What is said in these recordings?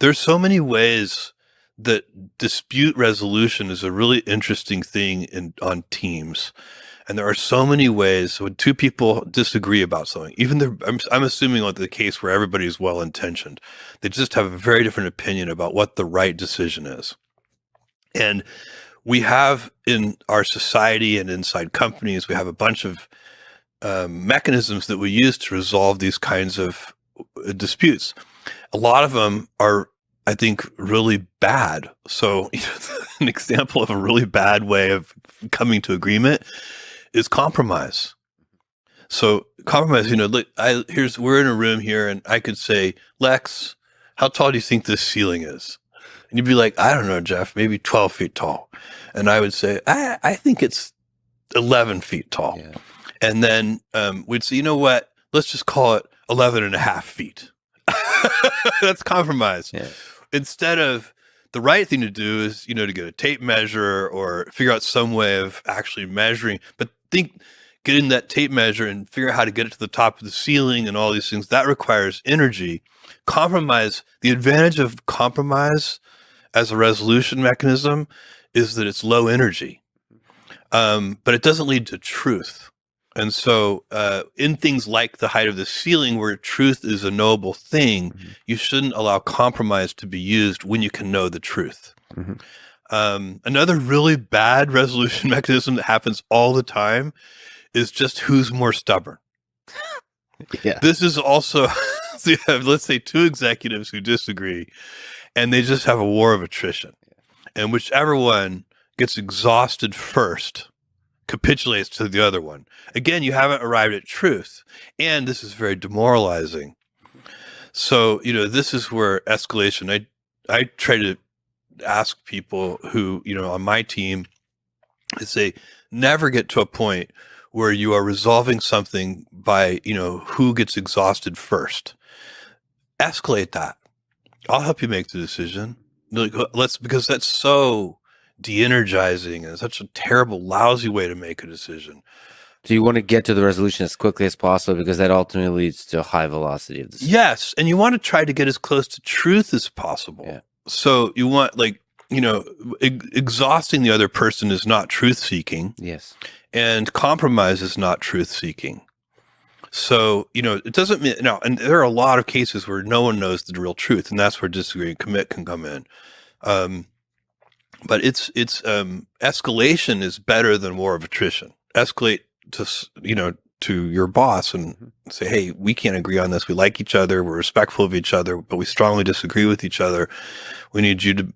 There's so many ways that dispute resolution is a really interesting thing on teams. And there are so many ways when two people disagree about something, I'm assuming like the case where everybody's well-intentioned, they just have a very different opinion about what the right decision is. And we have in our society and inside companies, we have a bunch of mechanisms that we use to resolve these kinds of disputes. A lot of them are, I think, really bad. So an example of a really bad way of coming to agreement is compromise. So compromise, we're in a room here and I could say, Lex, how tall do you think this ceiling is? And you'd be like, I don't know, Jeff, maybe 12 feet tall. And I would say, I think it's 11 feet tall. Yeah. And then we'd say, you know what? Let's just call it 11 and a half feet. That's compromise. Yeah. Instead of the right thing to do is, to get a tape measure or figure out some way of actually measuring, but getting that tape measure and figure out how to get it to the top of the ceiling and all these things, that requires energy. Compromise, the advantage of compromise as a resolution mechanism is that it's low energy, but it doesn't lead to truth. And so in things like the height of the ceiling, where truth is a knowable thing, you shouldn't allow compromise to be used when you can know the truth. Another really bad resolution mechanism that happens all the time is just who's more stubborn. Yeah. This is also, so you have, let's say, two executives who disagree, and they just have a war of attrition. And whichever one gets exhausted first capitulates to the other one. Again, you haven't arrived at truth. And this is very demoralizing. So, this is where escalation, I try to ask people who, on my team, to say, never get to a point where you are resolving something by, who gets exhausted first. Escalate that. I'll help you make the decision. Because that's so de-energizing and such a terrible, lousy way to make a decision. So you want to get to the resolution as quickly as possible because that ultimately leads to a high velocity of decision. Yes, and you want to try to get as close to truth as possible. Yeah. So you want, exhausting the other person is not truth-seeking. Yes. And compromise is not truth-seeking. So, it doesn't mean, and there are a lot of cases where no one knows the real truth, and that's where disagree and commit can come in. But it's escalation is better than war of attrition. Escalate to your boss and say, hey, we can't agree on this. We like each other. We're respectful of each other, but we strongly disagree with each other. We need you to,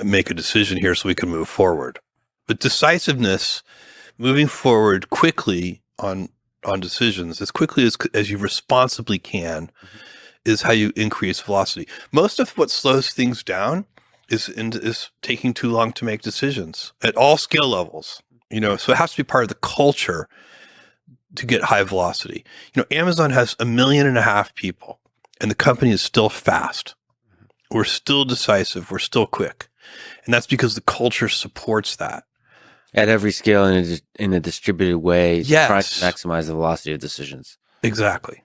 make a decision here so we can move forward. But decisiveness, moving forward quickly on decisions, as quickly as you responsibly can, is how you increase velocity. Most of what slows things down is taking too long to make decisions at all skill levels. So it has to be part of the culture to get high velocity. Amazon has 1.5 million people, and the company is still fast. We're still decisive. We're still quick, and that's because the culture supports that. At every scale in a distributed way, Yes. trying to maximize the velocity of decisions. Exactly.